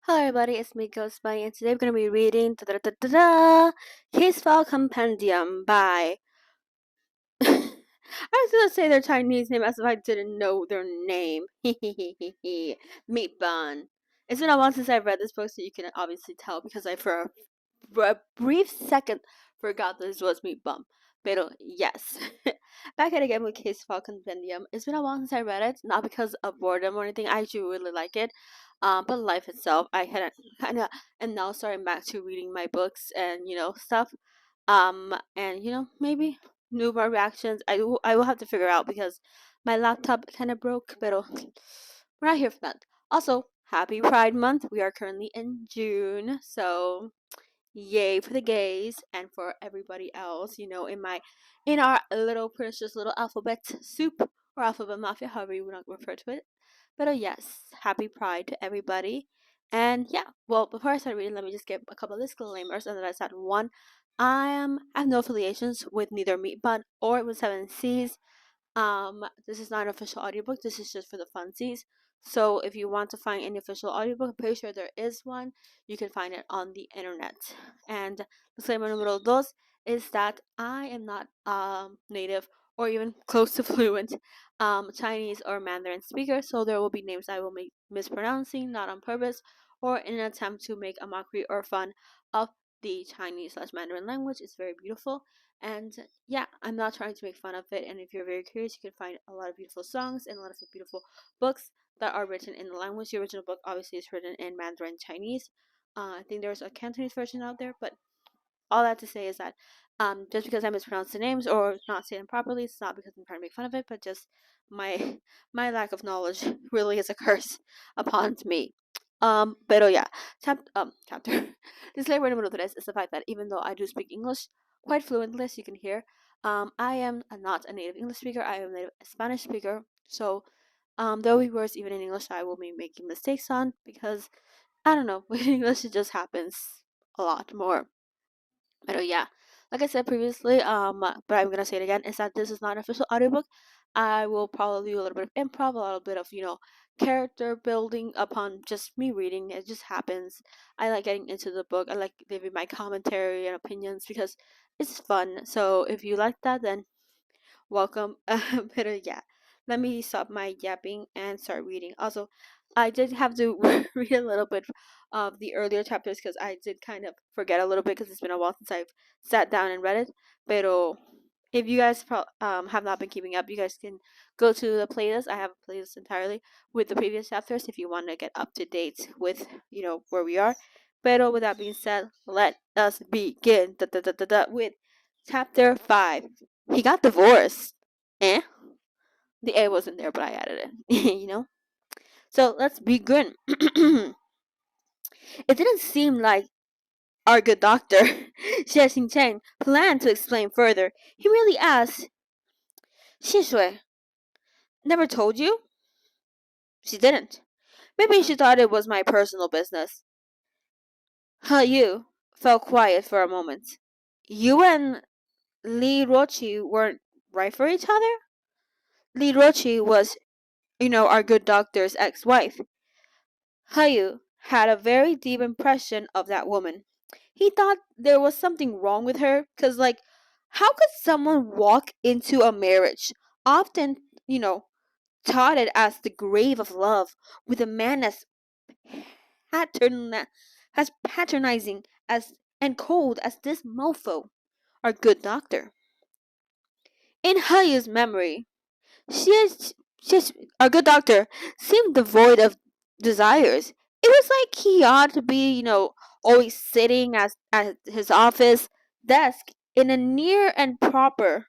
Hello everybody, it's me Ghost Bunny, and today we're going to be reading Case File Compendium by I was gonna say their Chinese name as if I didn't know their name. Meat Bun. It's been a while since I've read this book, so you can obviously tell because I for a brief second forgot this was Meat Bum. Pero yes. Back at again with Case File Compendium. It's been a while since I read it, not because of boredom or anything. I actually really like it. But life itself, I had kind of am now starting back to reading my books and stuff. And maybe new more reactions. I will have to figure out because my laptop kind of broke. But we're not here for that. Also, happy Pride Month. We are currently in June, so yay for the gays and for everybody else. In our little precious little alphabet soup or alphabet mafia, however you want to refer to it. But yes, happy Pride to everybody. And yeah, well, before I start reading, let me just give a couple of disclaimers. And then I said one, I have no affiliations with neither Meat Bun or with Seven Seas. This is not an official audiobook. This is just for the funsies. So if you want to find any official audiobook, I'm pretty sure there is one. You can find it on the internet. And disclaimer number dos is that I am not native or even close to fluent Chinese or Mandarin speaker. So there will be names I will be mispronouncing, not on purpose, or in an attempt to make a mockery or fun of the Chinese/Mandarin language. It's very beautiful. And yeah, I'm not trying to make fun of it. And if you're very curious, you can find a lot of beautiful songs and a lot of beautiful books that are written in the language. The original book obviously is written in Mandarin Chinese. I think there's a Cantonese version out there, but all that to say is that just because I mispronounce the names or not say them properly, it's not because I'm trying to make fun of it, but just my my lack of knowledge really is a curse upon me. Pero yeah, chapter. Disclaimer number 3 is the fact that even though I do speak English quite fluently, as you can hear, I am not a native English speaker. I am a native Spanish speaker. So, there will be words even in English I will be making mistakes on because I don't know, with English it just happens a lot more. But yeah, like I said previously, but I'm gonna say it again, is that this is not an official audiobook. I will probably do a little bit of improv, a little bit of character building upon just me reading. It just happens. I like getting into the book. I like giving my commentary and opinions because it's fun. So if you like that, then welcome. But yeah, let me stop my yapping and start reading. Also, I did have to read a little bit of the earlier chapters because I did kind of forget a little bit because it's been a while since I've sat down and read it. Pero if you guys have not been keeping up, you guys can go to the playlist. I have a playlist entirely with the previous chapters if you want to get up to date with where we are. Pero with that being said, let us begin with chapter 5. He got divorced. Eh? The A wasn't there, but I added it. So let's begin. It didn't seem like our good doctor, Xie Xingchen, planned to explain further. He merely asked, Xishui, never told you? She didn't. Maybe she thought it was my personal business. You fell quiet for a moment. You and Li Rochi weren't right for each other? Li Rochi was, our good doctor's ex-wife. Hayu had a very deep impression of that woman. He thought there was something wrong with her, because, how could someone walk into a marriage, often, touted as the grave of love, with a man patern- as patronizing as and cold as this mofo, our good doctor? In Hayu's memory, our good doctor seemed devoid of desires. It was like he ought to be, always sitting at his office desk in a near and proper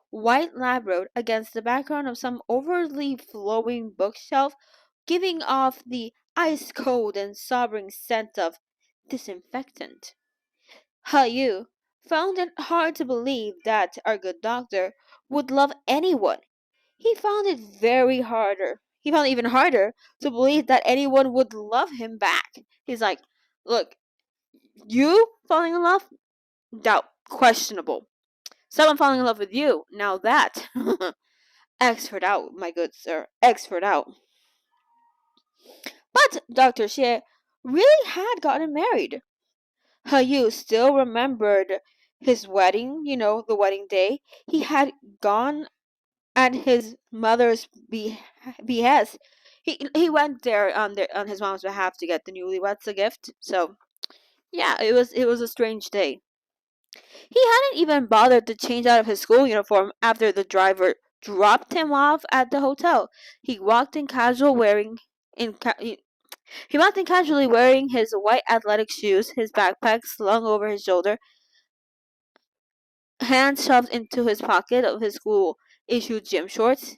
white lab coat against the background of some overly flowing bookshelf, giving off the ice cold and sobering scent of disinfectant. Hayu found it hard to believe that our good doctor would love anyone. He found it even harder to believe that anyone would love him back. He's like, look, you falling in love? Doubt. Questionable. Someone falling in love with you? Now that. X for doubt, my good sir. X for doubt. But, Dr. Xie, really had gotten married. Yu still remembered his wedding, the wedding day. He had gone at his mother's behest. He went there on his mom's behalf to get the newlyweds a gift. So yeah, it was a strange day. He hadn't even bothered to change out of his school uniform after the driver dropped him off at the hotel. He walked in casual wearing in ca- he walked in casually wearing his white athletic shoes, his backpack slung over his shoulder, hands shoved into his pocket of his school issued gym shorts.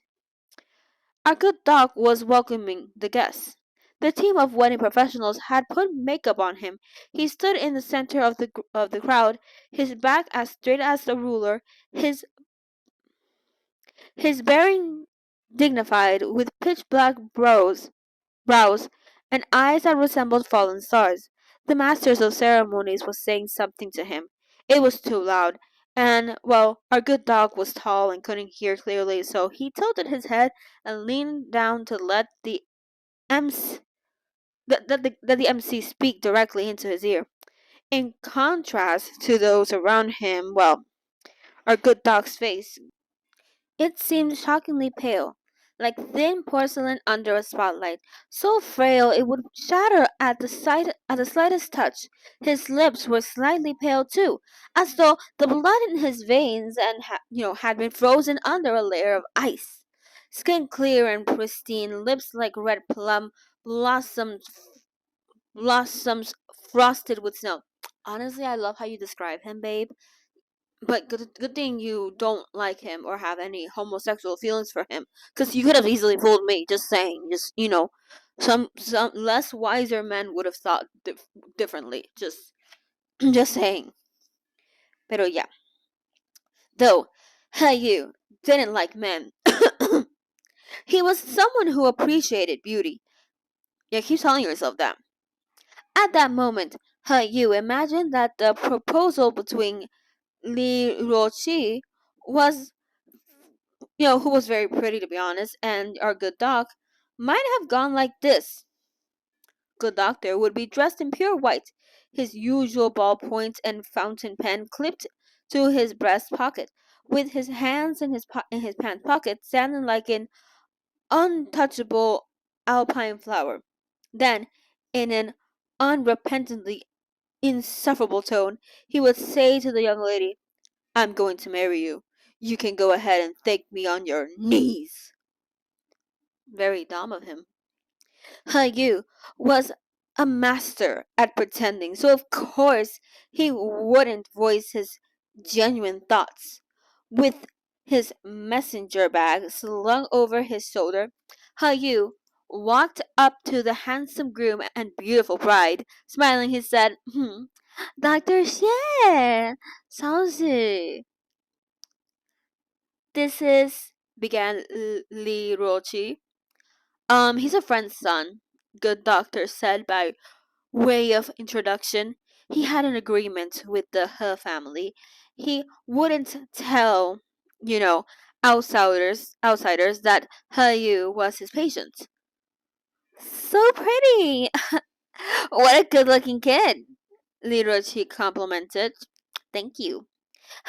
Our good doc was welcoming the guests. The team of wedding professionals had put makeup on him. He stood in the center of the crowd, his back as straight as a ruler, his his bearing dignified, with pitch black brows, and eyes that resembled fallen stars. The masters of ceremonies was saying something to him. It was too loud, and, well, our good dog was tall and couldn't hear clearly, so he tilted his head and leaned down to let the MC, that the MC speak directly into his ear. In contrast to those around him, well, our good dog's face, it seemed shockingly pale, like thin porcelain under a spotlight, so frail it would shatter at the slightest touch. His lips were slightly pale too, as though the blood in his veins had been frozen under a layer of ice. Skin clear and pristine, lips like red plum blossoms blossoms frosted with snow. Honestly, I love how you describe him, babe. But good thing you don't like him or have any homosexual feelings for him, because you could have easily fooled me. Just saying, some less wiser men would have thought differently. Just saying. Pero yeah, though, you didn't like men. He was someone who appreciated beauty. Yeah, keep telling yourself that. At that moment, you imagined that the proposal between Li Rochi was who was very pretty to be honest, and our good doc, might have gone like this. Good doctor would be dressed in pure white, his usual ballpoint and fountain pen clipped to his breast pocket, with his hands in his pants pocket, standing like an untouchable alpine flower. Then, in an unrepentantly insufferable tone, he would say to the young lady, "I'm going to marry you. You can go ahead and thank me on your knees." Very dumb of him. Yu was a master at pretending, so of course he wouldn't voice his genuine thoughts. With his messenger bag slung over his shoulder, Yu walked up to the handsome groom and beautiful bride. Smiling, he said, "Dr. Xie, Saozi, this is," began Li Rochi. He's a friend's son," good doctor said by way of introduction. He had an agreement with the He family. He wouldn't tell, you know, outsiders that He Yu was his patient. "So pretty! What a good-looking kid!" Little Chi complimented. "Thank you."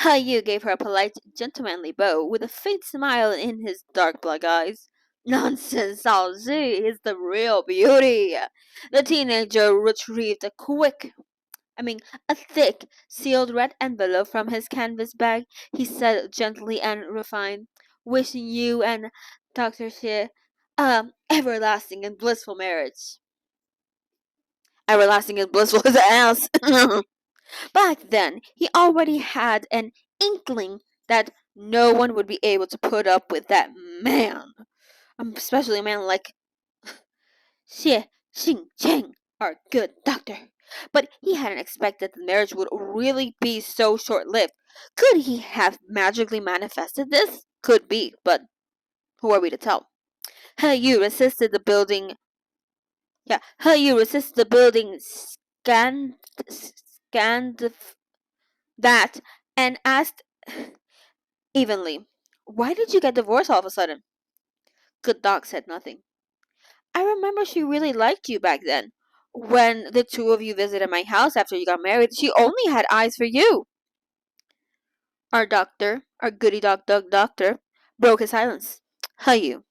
He Yu gave her a polite, gentlemanly bow, with a faint smile in his dark black eyes. "Nonsense, Sao Zi is the real beauty." The teenager retrieved a thick, sealed red envelope from his canvas bag. He said gently and refined, "Wishing you and Dr. Xie everlasting and blissful marriage." Everlasting and blissful is ass. Back then, he already had an inkling that no one would be able to put up with that man. Especially a man like Xie Xing Cheng, our good doctor. But he hadn't expected the marriage would really be so short-lived. Could he have magically manifested this? Could be, but who are we to tell? He Yu resisted the building. Yeah, He Yu resisted the building. Scanned that and asked evenly, "Why did you get divorced all of a sudden?" Good Doc said nothing. "I remember she really liked you back then. when the two of you visited my house after you got married, she only had eyes for you. Our goody dog doctor, broke his silence. You.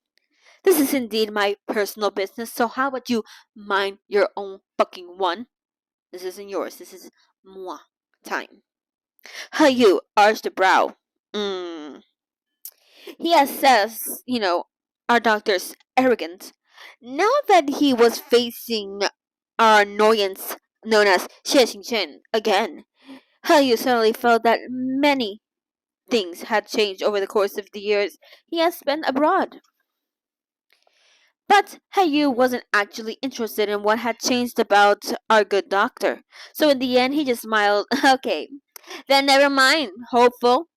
This is indeed my personal business, so how about you mind your own fucking one? This isn't yours, this is moi time. You arched a brow. He assessed, our doctor's arrogance. Now that he was facing our annoyance known as Xie Xingchen again, you suddenly felt that many things had changed over the course of the years he has spent abroad. But Yu wasn't actually interested in what had changed about our good doctor. So in the end, he just smiled. Okay, then never mind, hopeful.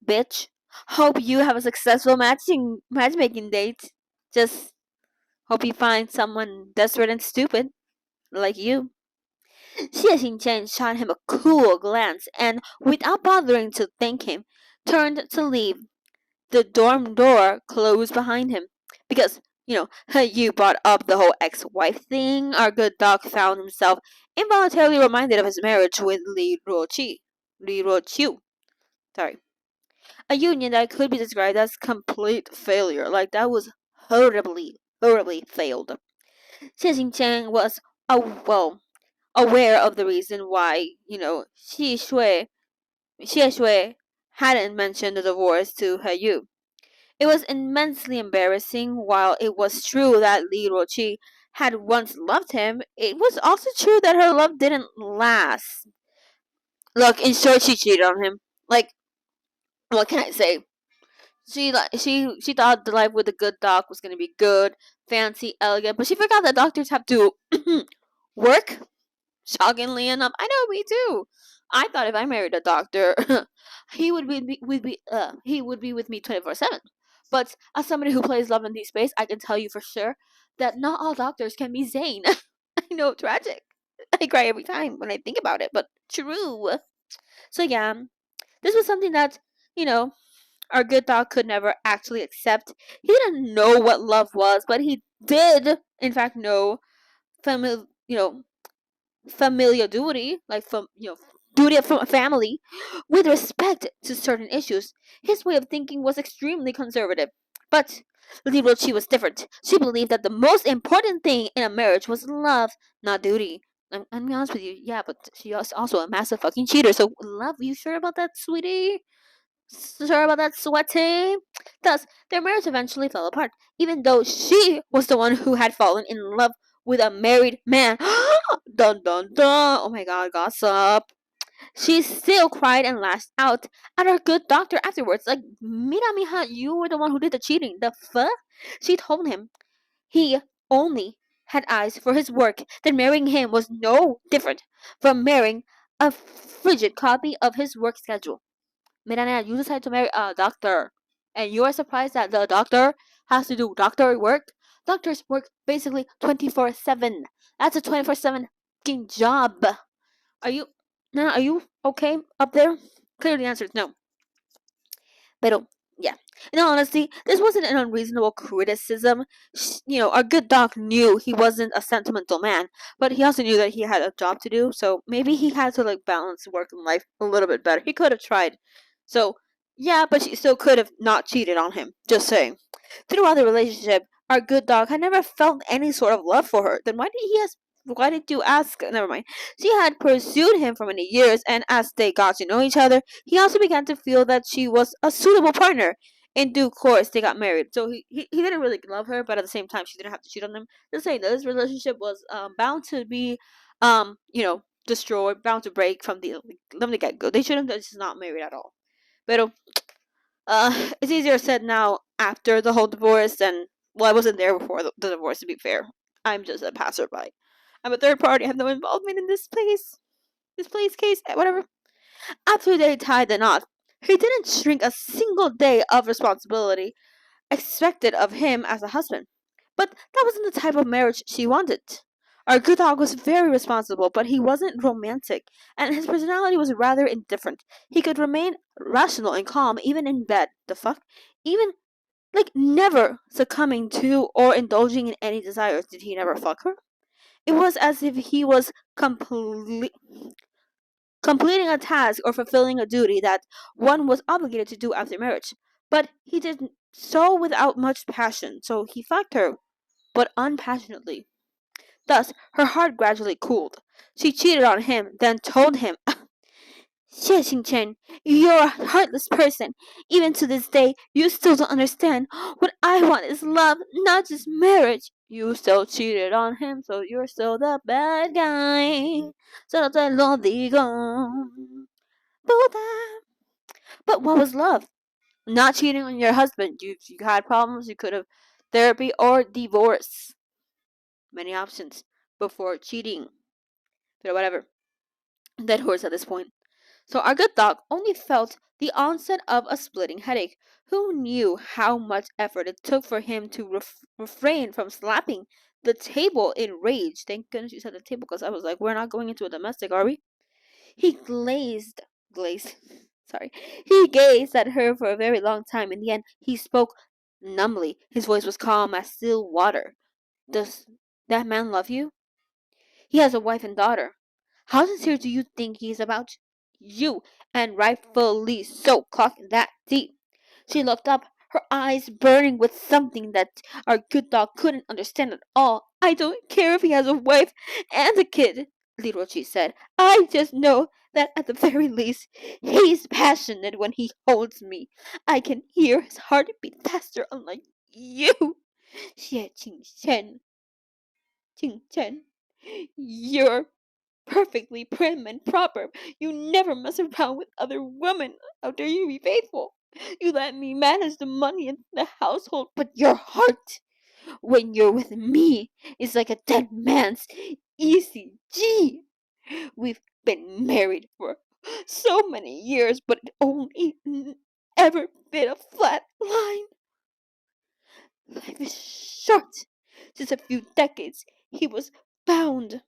Bitch. Hope you have a successful matchmaking date. Just hope you find someone desperate and stupid, like you. Xie Xingchen shot him a cool glance and, without bothering to thank him, turned to leave. The dorm door closed behind him. Because, you brought up the whole ex-wife thing, our good doc found himself involuntarily reminded of his marriage with Li Ruoqiu. Sorry. A union that could be described as complete failure. Like, that was horribly, horribly failed. Xie Xingchen was, aware of the reason why, Xie Shui hadn't mentioned the divorce to Yu. It was immensely embarrassing. While it was true that Li Ruoqi had once loved him, it was also true that her love didn't last. Look, in short, she cheated on him. Like, what can I say? She thought the life with a good doc was gonna be good, fancy, elegant, but she forgot that doctors have to work. Shockingly enough, I know, me too. I thought if I married a doctor, he would be with me 24/7. But as somebody who plays Love and Deep Space, I can tell you for sure that not all doctors can be Zane. I know, tragic. I cry every time when I think about it, but true. So yeah, this was something that our good doc could never actually accept. He didn't know what love was, but he did, in fact, know family, familial duty, like duty from a family, with respect to certain issues. His way of thinking was extremely conservative, but Li Ruoqi was different. She believed that the most important thing in a marriage was love, not duty. I'm be honest with you, yeah, but she was also a massive fucking cheater. So, love, you sure about that, sweetie? Sure about that, sweaty? Thus, their marriage eventually fell apart, even though she was the one who had fallen in love with a married man. Dun dun dun! Oh my god, gossip. She still cried and lashed out at her good doctor afterwards. Like, mira, mija, you were the one who did the cheating. The fuck? She told him he only had eyes for his work, that marrying him was no different from marrying a frigid copy of his work schedule. Miranda, you decide to marry a doctor, and you are surprised that the doctor has to do doctor work? Doctors work basically 24/7. That's a 24/7 fucking job. Are you, Nana, are you okay up there? Clearly the answer is no. Pero, yeah. In all honesty, this wasn't an unreasonable criticism. Our good doc knew he wasn't a sentimental man, but he also knew that he had a job to do, so maybe he had to, balance work and life a little bit better. He could have tried. So, yeah, but she still could have not cheated on him. Just saying. Throughout the relationship, our good dog had never felt any sort of love for her. Then why did you ask? Never mind. She had pursued him for many years, and as they got to know each other, he also began to feel that she was a suitable partner. In due course, they got married. So he didn't really love her, but at the same time, she didn't have to cheat on him. Just saying that this relationship was bound to be, destroyed, bound to break from the get go. They shouldn't have just not married at all. But it's easier said now after the whole divorce than, well, I wasn't there before the divorce, to be fair. I'm just a passerby. I'm a third party. I have no involvement in this case, whatever. After they tied the knot, he didn't shrink a single day of responsibility expected of him as a husband. But that wasn't the type of marriage she wanted. Our good dog was very responsible, but he wasn't romantic, and his personality was rather indifferent. He could remain rational and calm even in bed. The fuck? Even, never succumbing to or indulging in any desires. Did he never fuck her? It was as if he was completing a task or fulfilling a duty that one was obligated to do after marriage. But he did so without much passion, so he fucked her, but unpassionately. Thus, her heart gradually cooled. She cheated on him, then told him, Xie Xingchen, you're a heartless person. Even to this day, you still don't understand. What I want is love, not just marriage. You still cheated on him, so you're still the bad guy. Solo te lo digo. But what was love? Not cheating on your husband. You had problems, you could have therapy or divorce. Many options before cheating. But whatever. Dead horse at this point. So our good dog only felt the onset of a splitting headache. Who knew how much effort it took for him to refrain from slapping the table in rage? Thank goodness you said the table, because I was like, we're not going into a domestic, are we? He glazed. Sorry. He gazed at her for a very long time. In the end, he spoke numbly. His voice was calm as still water. Does that man love you? He has a wife and daughter. How sincere do you think he is about you? And rightfully so. Clock that deep. She looked up, her eyes burning with something that our good dog couldn't understand at all. I don't care if he has a wife and a kid, Lirochi said. I just know that at the very least, he's passionate when he holds me. I can hear his heart beat faster, unlike you. Xie Qingchen, you're perfectly prim and proper. You never mess around with other women. How dare you be faithful? You let me manage the money in the household, but your heart, when you're with me, is like a dead man's ECG. We've been married for so many years, but it only ever been a flat line. Life is short. Just a few decades, he was bound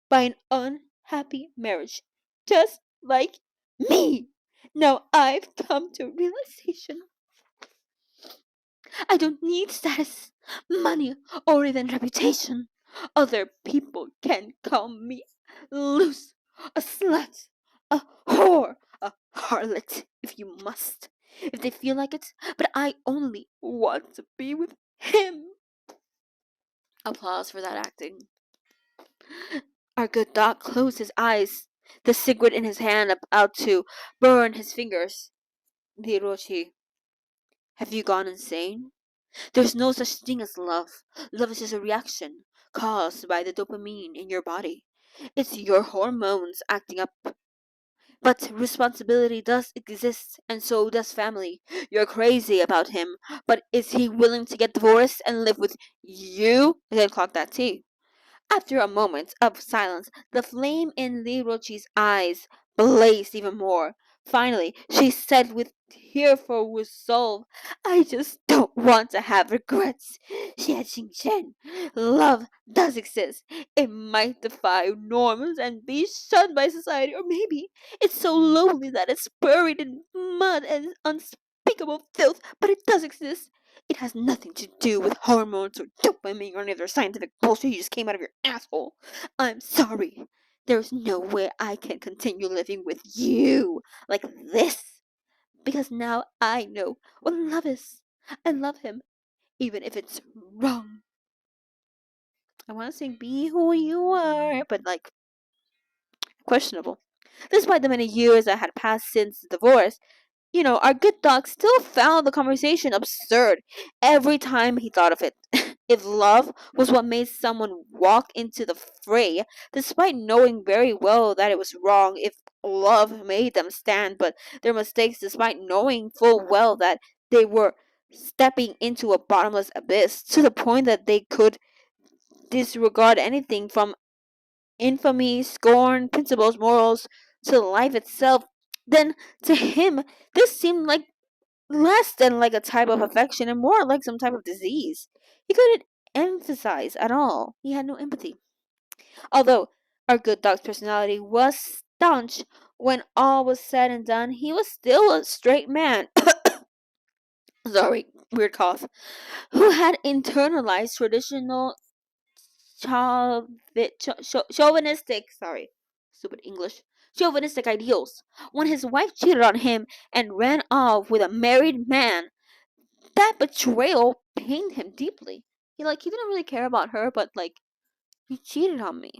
by an unhappy marriage, just like me. Now I've come to a realization. I don't need status, money, or even reputation. Other people can call me loose, a slut, a whore, a harlot, if you must, if they feel like it. But I only want to be with him. Applause for that acting. Our good dog closed his eyes, the cigarette in his hand about to burn his fingers. Hiroshi, have you gone insane? There's no such thing as love. Love is just a reaction caused by the dopamine in your body. It's your hormones acting up. But responsibility does exist, and so does family. You're crazy about him, but is he willing to get divorced and live with you? Then clock that T. After a moment of silence, the flame in Lirochi's eyes blazed even more. Finally, she said with tearful resolve, I just don't want to have regrets. Xie Xingchen, love does exist. It might defy norms and be shunned by society, or maybe it's so lonely that it's buried in mud and unspeakable filth, but it does exist. It has nothing to do with hormones or dopamine or any other scientific bullshit you just came out of your asshole. I'm sorry. There's no way I can continue living with you like this. Because now I know what love is. I love him, even if it's wrong. I want to sing Be Who You Are, but like, questionable. Despite the many years that had passed since the divorce, our good dog still found the conversation absurd every time he thought of it. If love was what made someone walk into the fray, despite knowing very well that it was wrong, if love made them stand but their mistakes despite knowing full well that they were stepping into a bottomless abyss to the point that they could disregard anything from infamy, scorn, principles, morals, to life itself, then to him this seemed like less than like a type of affection and more like some type of disease. He couldn't emphasize at all. He had no empathy. Although our good dog's personality was staunch, when all was said and done, he was still a straight man. Sorry, weird cough. Who had internalized traditional chauvinistic, sorry, stupid English, chauvinistic ideals. When his wife cheated on him and ran off with a married man, that betrayal pained him deeply. He didn't really care about her, but he cheated on me.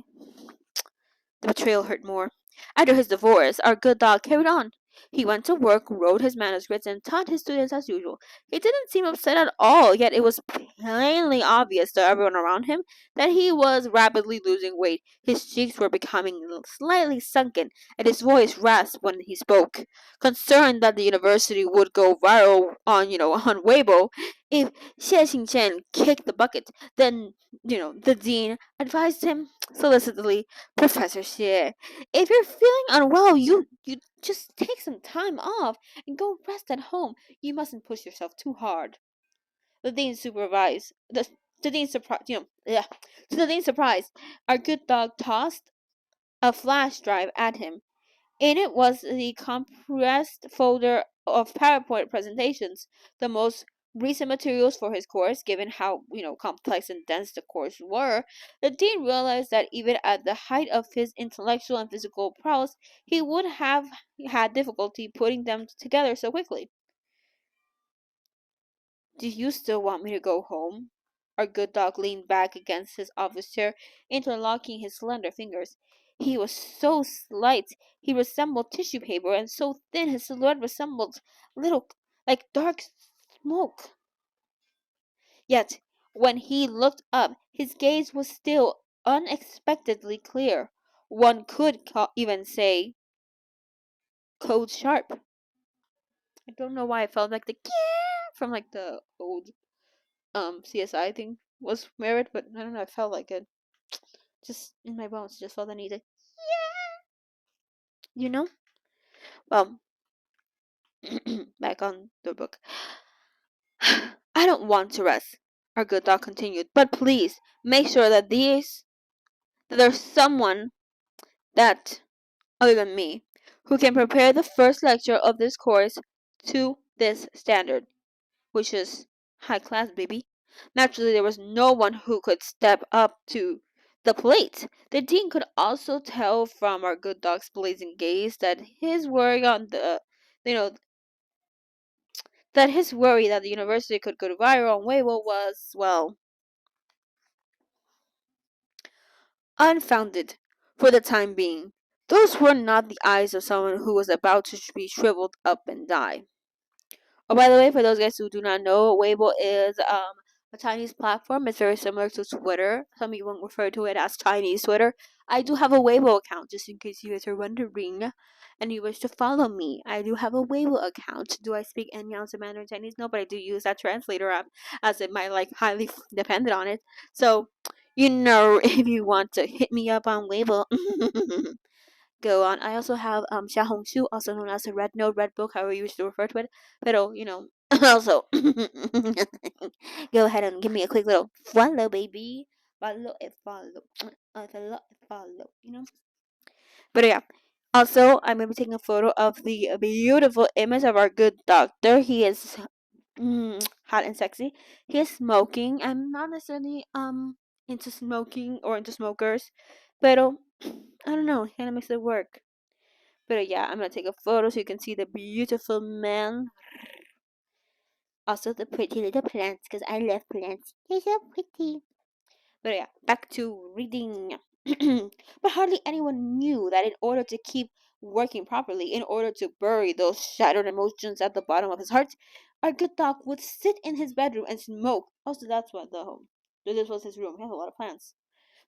The betrayal hurt more. After his divorce, our good dog carried on. He went to work, wrote his manuscripts, and taught his students as usual. He didn't seem upset at all, yet it was plainly obvious to everyone around him that he was rapidly losing weight. His cheeks were becoming slightly sunken, and his voice rasped when he spoke. Concerned that the university would go viral on Weibo if Xie Xingchen kicked the bucket, then, the dean advised him solicitously, Professor Xie, if you're feeling unwell, you just take some time off and go rest at home. You mustn't push yourself too hard. The dean supervised the dean surprise yeah. To the dean's surprise, our good dog tossed a flash drive at him. In it was the compressed folder of PowerPoint presentations, the most recent materials for his course. Given how complex and dense the course were, the dean realized that even at the height of his intellectual and physical prowess, he would have had difficulty putting them together so quickly. Do you still want me to go home? Our good dog leaned back against his office chair, interlocking his slender fingers. He was so slight, he resembled tissue paper, and so thin his silhouette resembled little, dark smoke. Yet, when he looked up, his gaze was still unexpectedly clear. One could even say, cold sharp. I don't know why I felt like the from the old CSI thing was merit, but I don't know, I felt like it. Just in my bones, just felt the need to, you know? Well, back on the book. I don't want to rest, our good dog continued, but please make sure that there's someone that, other than me, who can prepare the first lecture of this course to this standard, which is high class, baby. Naturally, there was no one who could step up to the plate. The dean could also tell from our good dog's blazing gaze that his worry that the university could go viral on Weibo was, well, unfounded for the time being. Those were not the eyes of someone who was about to be shriveled up and die. Oh, by the way, for those guys who do not know, Weibo is a Chinese platform. It's very similar to Twitter. Some people refer to it as Chinese Twitter. I do have a Weibo account, just in case you guys are wondering, and you wish to follow me. I do have a Weibo account. Do I speak any ounce of Mandarin Chinese? No, but I do use that translator app, as it might highly dependent on it. So, if you want to hit me up on Weibo. Go on. I also have Xiaohongshu, also known as a red note, red book, however you wish to refer to it. But also go ahead and give me a quick little follow, baby. Follow it, follow. Follow. But yeah. Also, I'm gonna be taking a photo of the beautiful image of our good doctor. He is hot and sexy. He is smoking. I'm not necessarily into smoking or into smokers, but I don't know. It kind of makes it work. But yeah, I'm gonna take a photo so you can see the beautiful man. Also the pretty little plants, because I love plants. They're so pretty. But yeah, back to reading. But hardly anyone knew that in order to keep working properly, in order to bury those shattered emotions at the bottom of his heart, our good dog would sit in his bedroom and smoke. Also, that's what the home. This was his room. He has a lot of plants.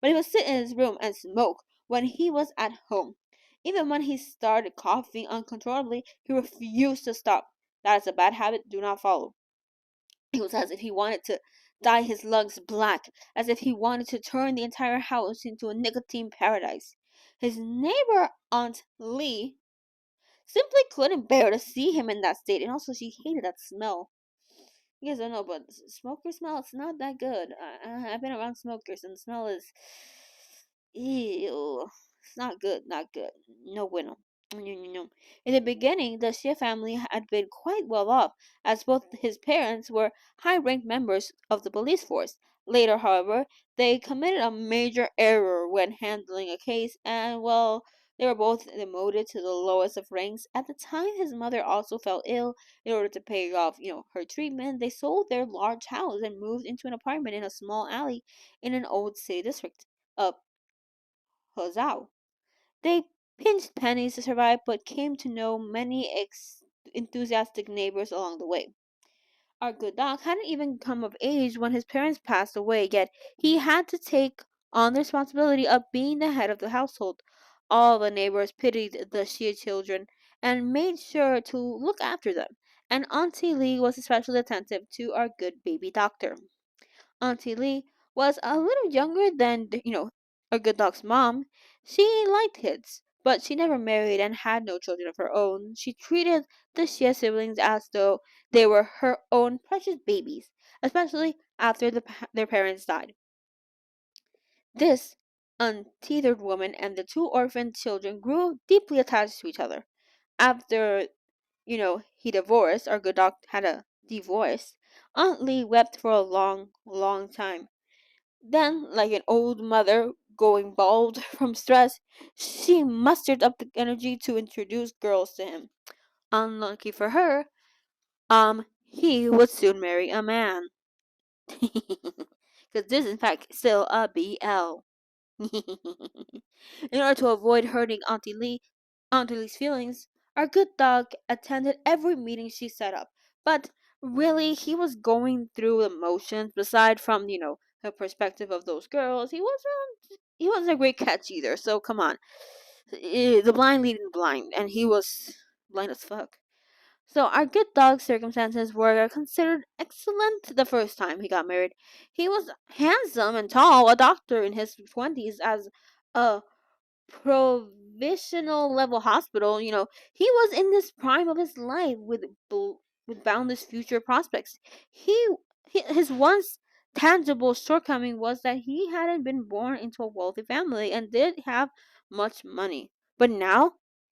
But he would sit in his room and smoke when he was at home. Even when he started coughing uncontrollably, he refused to stop. That is a bad habit. Do not follow. It was as if he wanted to dye his lungs black, as if he wanted to turn the entire house into a nicotine paradise. His neighbor, Aunt Lee, simply couldn't bear to see him in that state, and also she hated that smell. You guys don't know, but smoker smell, it's not that good. I've been around smokers, and the smell is, ew. It's not good, not good. No bueno. No, no, no. In the beginning, the Xie family had been quite well off, as both his parents were high-ranked members of the police force. Later, however, they committed a major error when handling a case, and well, they were both demoted to the lowest of ranks. At the time, his mother also fell ill. In order to pay off, her treatment, they sold their large house and moved into an apartment in a small alley in an old city district of Hozao. They pinched pennies to survive, but came to know many enthusiastic neighbors along the way. Our good dog hadn't even come of age when his parents passed away, yet he had to take on the responsibility of being the head of the household. All the neighbors pitied the Shia children and made sure to look after them, and Auntie Lee was especially attentive to our good baby doctor. Auntie Lee was a little younger than, our good dog's mom. She liked kids, but she never married and had no children of her own. She treated the Shia siblings as though they were her own precious babies, especially after their parents died. This untethered woman and the two orphaned children grew deeply attached to each other. After, he divorced, our good dog had a divorce, Aunt Lee wept for a long, long time. Then, like an old mother going bald from stress, she mustered up the energy to introduce girls to him. Unlucky for her, he would soon marry a man. Because this is in fact still a BL. In order to avoid hurting Auntie Lee's feelings, our good dog attended every meeting she set up. But really, he was going through the motions. Beside from the perspective of those girls, he wasn't a great catch either. So come on, the blind leading the blind, and he was blind as fuck. So our good dog's circumstances were considered excellent the first time he got married. He was handsome and tall, a doctor in his 20s as a provisional level hospital. He was in this prime of his life with boundless future prospects. He, his once tangible shortcoming was that he hadn't been born into a wealthy family and did have much money. But now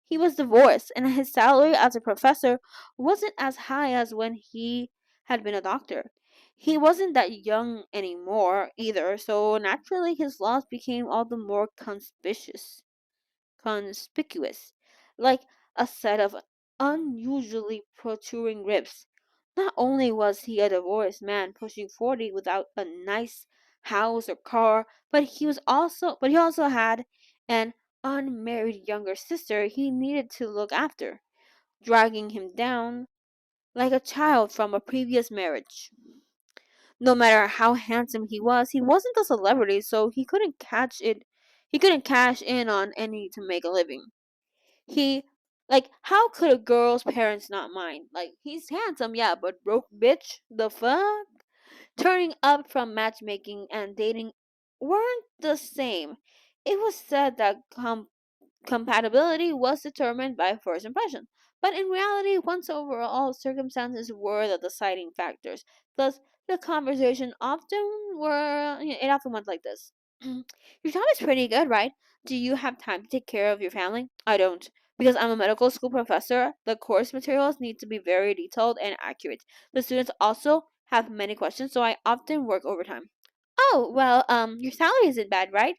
he was divorced, and his salary as a professor wasn't as high as when he had been a doctor. He wasn't that young anymore either, so naturally his loss became all the more conspicuous, like a set of unusually protruding ribs. Not only was he a divorced man pushing 40 without a nice house or car, but he also had an unmarried younger sister he needed to look after, dragging him down like a child from a previous marriage. No matter how handsome he wasn't a celebrity, so he couldn't cash in on any to make a living. He how could a girl's parents not mind? Like, he's handsome, yeah, but broke bitch, the fuck? Turning up from matchmaking and dating weren't the same. It was said that compatibility was determined by first impression, but in reality, one's overall circumstances were the deciding factors. Thus, the conversation it often went like this. Your job is pretty good, right? Do you have time to take care of your family? I don't. Because I'm a medical school professor, the course materials need to be very detailed and accurate. The students also have many questions, so I often work overtime. Oh, well, your salary isn't bad, right?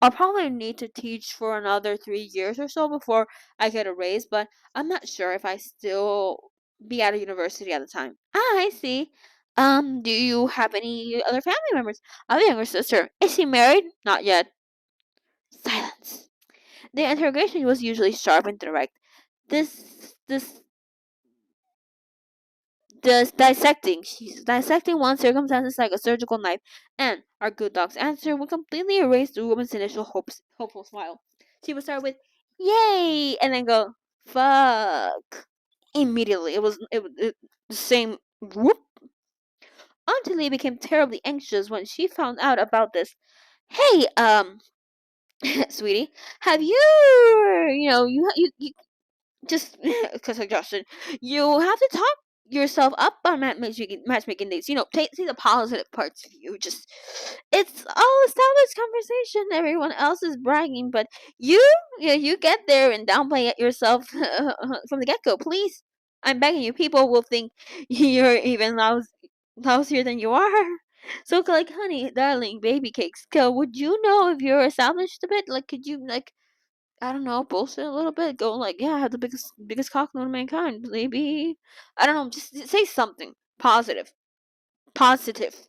I'll probably need to teach for another 3 years or so before I get a raise, but I'm not sure if I still be at a university at the time. Ah, I see. Do you have any other family members? I have a younger sister. Is she married? Not yet. Silence. The interrogation was usually sharp and direct. This dissecting. She's dissecting one circumstances like a surgical knife, and our good dog's answer would completely erase the woman's initial hopeful smile. She would start with "Yay!" and then go "Fuck." Immediately, the same whoop. Auntie Lee became terribly anxious when she found out about this. Hey, sweetie, have you, you just suggestion. You have to talk yourself up on matchmaking dates. See the positive parts of you. Just it's all established conversation. Everyone else is bragging, but you, you get there and downplay it yourself from the get go. Please, I'm begging you. People will think you're even lousier than you are. So, like, honey, darling, baby cakes, would you know if you're established a bit? Like, could you, like, I don't know, bullshit a little bit? Go, like, yeah, I have the biggest cock known to mankind, maybe. I don't know, just say something positive. Positive.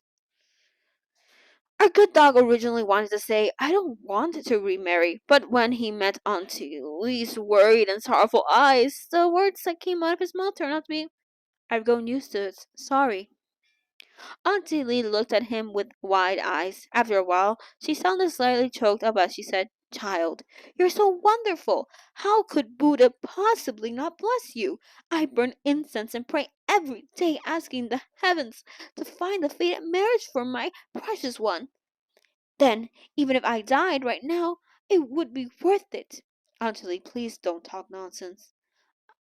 Our good dog originally wanted to say, I don't want to remarry, but when he met Auntie Lee's worried and sorrowful eyes, the words that came out of his mouth turned out to be, I've grown used to it. Sorry. Auntie Lee looked at him with wide eyes. After a while, she sounded slightly choked up as she said, Child, you're so wonderful. How could Buddha possibly not bless you? I burn incense and pray every day asking the heavens to find a fated marriage for my precious one. Then, even if I died right now, it would be worth it. Auntie Lee, please don't talk nonsense.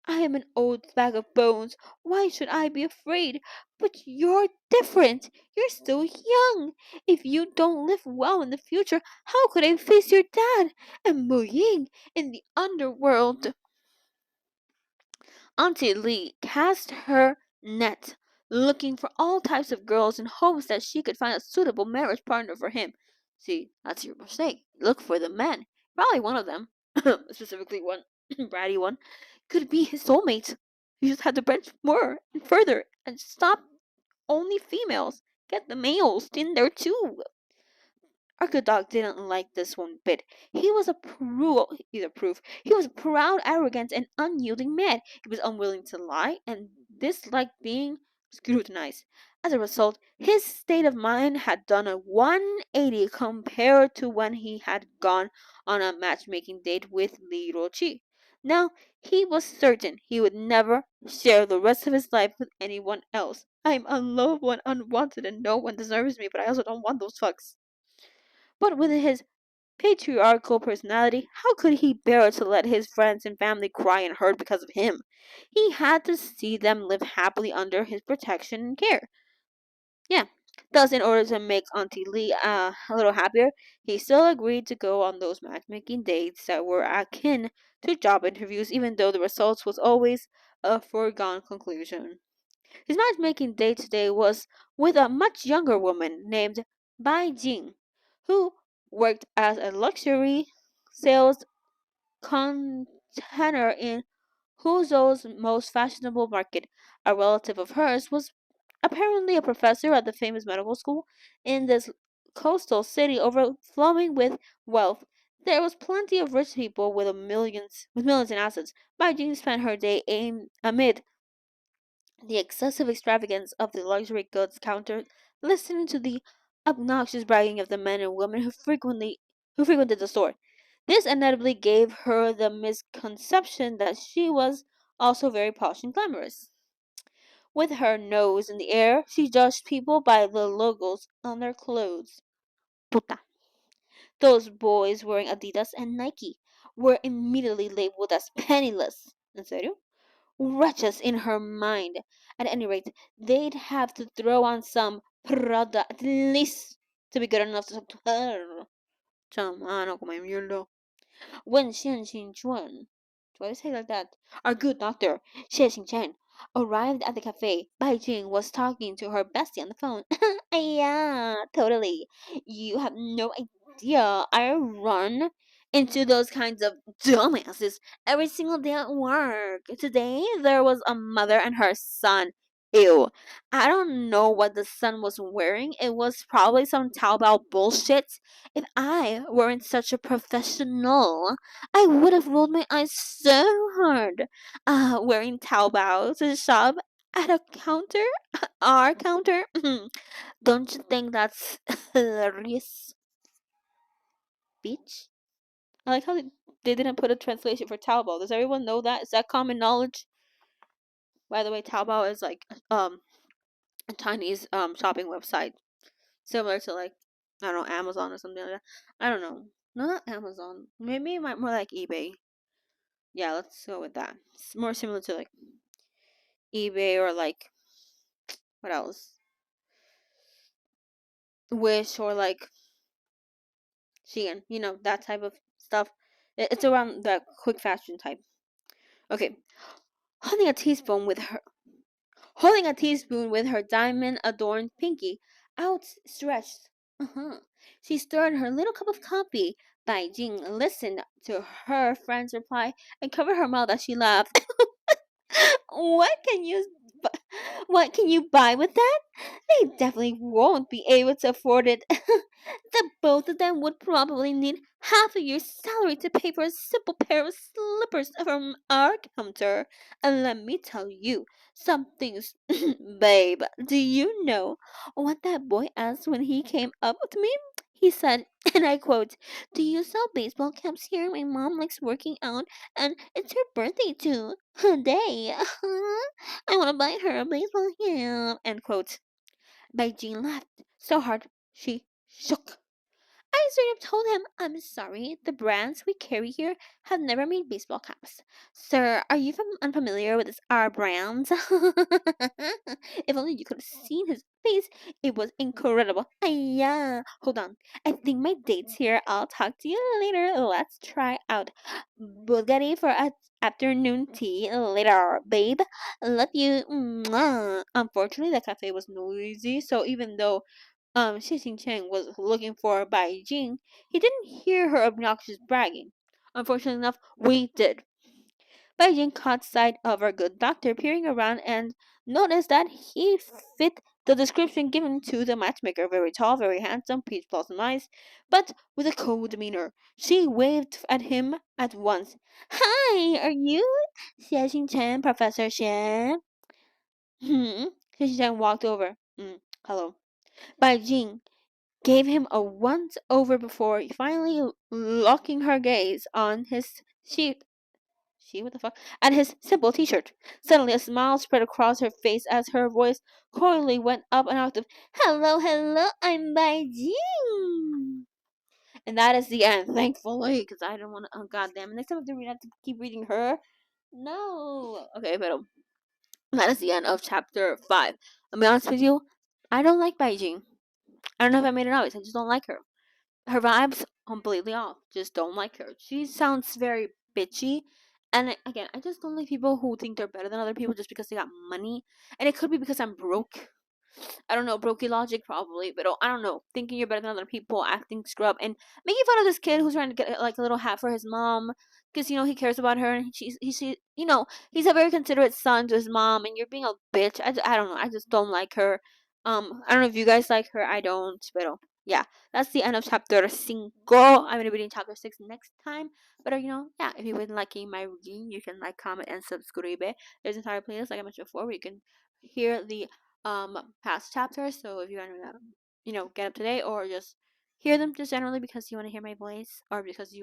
I am an old bag of bones. Why should I be afraid? But you're different. You're still young. If you don't live well in the future, how could I face your dad and Mu Ying in the underworld? Auntie Lee cast her net, looking for all types of girls in hopes that she could find a suitable marriage partner for him. See, that's your mistake. Look for the men. Probably one of them, specifically one bratty one, could be his soulmate. You just have to branch more and further and stop only females. Get the males in there too. Our good dog didn't like this one bit. He was a He was a proud, arrogant, and unyielding man. He was unwilling to lie and disliked being scrutinized. As a result, his state of mind had done a 180 compared to when he had gone on a matchmaking date with Li Rochi. Now, he was certain he would never share the rest of his life with anyone else. I'm unlovable and unwanted, and no one deserves me, but I also don't want those fucks. But with his patriarchal personality, how could he bear to let his friends and family cry and hurt because of him? He had to see them live happily under his protection and care. Yeah. Thus, in order to make Auntie Lee a little happier, he still agreed to go on those matchmaking dates that were akin to job interviews, even though the results was always a foregone conclusion. His matchmaking date today was with a much younger woman named Bai Jing, who worked as a luxury sales container in Huzhou's most fashionable market. A relative of hers was apparently a professor at the famous medical school in this coastal city overflowing with wealth. There was plenty of rich people with millions in assets. Bai Jing spent her day amid the excessive extravagance of the luxury goods counter, listening to the obnoxious bragging of the men and women who frequented the store. This inevitably gave her the misconception that she was also very posh and glamorous. With her nose in the air, she judged people by the logos on their clothes. Puta. Those boys wearing Adidas and Nike were immediately labeled as penniless. En serio? Wretches in her mind. At any rate, they'd have to throw on some Prada at least to be good enough to talk to her. Chamano, como mierda. When Xian Xinchuan, why do I say like that? Our good doctor, Xie Xingchen, arrived at the cafe. Bai Jing was talking to her bestie on the phone. Yeah, totally. You have no idea. I run into those kinds of dumbasses every single day at work. Today, there was a mother and her son. Ew. I don't know what the son was wearing. It was probably some Taobao bullshit. If I weren't such a professional, I would have rolled my eyes so hard. Wearing Taobao to shop at a counter? Our counter? Don't you think that's hilarious? Bitch? I like how they didn't put a translation for Taobao. Does everyone know that? Is that common knowledge? By the way, Taobao is like a Chinese shopping website. Similar to like, I don't know, Amazon or something like that. I don't know. No, not Amazon. Maybe more like eBay. Yeah, let's go with that. It's more similar to like eBay or like what else? Wish or like Shein. You know, that type of stuff. It's around that quick fashion type. Okay. Holding a teaspoon with her Holding a teaspoon with her diamond adorned pinky, outstretched. She stirred her little cup of coffee. Bai Jing listened to her friend's reply and covered her mouth as she laughed. What can you what can you buy with that? They definitely won't be able to afford it. The both of them would probably need half a year's salary to pay for a simple pair of slippers from our counter. And let me tell you some things, babe. Do you know what that boy asked when he came up to me? He said, and I quote, "Do you sell baseball caps here? My mom likes working out, and it's her birthday too. Day. I want to buy her a baseball cap." End quote. Beijing laughed so hard she shook. I straight up told him, "I'm sorry, the brands we carry here have never made baseball caps. Sir, are you unfamiliar with our brands?" If only you could have seen his face. It was incredible. Yeah. Hold on. I think my date's here. I'll talk to you later. Let's try out Bulgari for a afternoon tea later, babe. Love you. Mwah. Unfortunately, the cafe was noisy, so even though Xie Xingchen was looking for Bai Jing, he didn't hear her obnoxious bragging. Unfortunately enough, we did. Bai Jing caught sight of our good doctor peering around and noticed that he fit the description given to the matchmaker: very tall, very handsome, peach blossom eyes, but with a cold demeanor. She waved at him at once. "Hi, are you Xie Xingchen, Professor Xian?" Xie Xingchen walked over. Hello. Bai Jing gave him a once over before finally locking her gaze on his she what the fuck at his simple t-shirt. Suddenly a smile spread across her face as her voice coyly went up an octave. "Hello, hello, I'm Bai Jing." And that is the end, thankfully, because I don't want to. Oh goddamn! Next time I have to read, I have to keep reading her. No. Okay, but that is the end of chapter 5. I'll be honest with you, I don't like Bai Jing. I don't know if I made it obvious. I just don't like her. Her vibes completely off. Just don't like her. She sounds very bitchy. And again, I just don't like people who think they're better than other people just because they got money. And it could be because I'm broke. I don't know, brokey logic probably, but I don't know. Thinking you're better than other people, acting scrub, and making fun of this kid who's trying to get like a little hat for his mom because he cares about her and he's a very considerate son to his mom, and you're being a bitch. I don't know. I just don't like her. I don't know if you guys like her. I don't, but yeah, that's the end of chapter 5. I'm gonna be reading chapter 6 next time. But yeah, if you've been liking my reading, you can like, comment, and subscribe. There's an entire playlist like I mentioned before where you can hear the past chapters. So if you want to get up to date or just hear them just generally because you want to hear my voice or because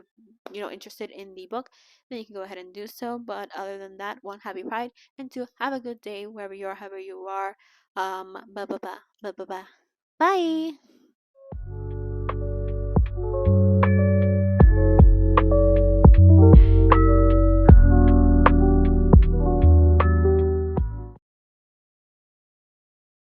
interested in the book, then you can go ahead and do so. But other than that, one, happy pride, and two, have a good day wherever you are, however you are. Bye bye bye bye bye bye. Bye.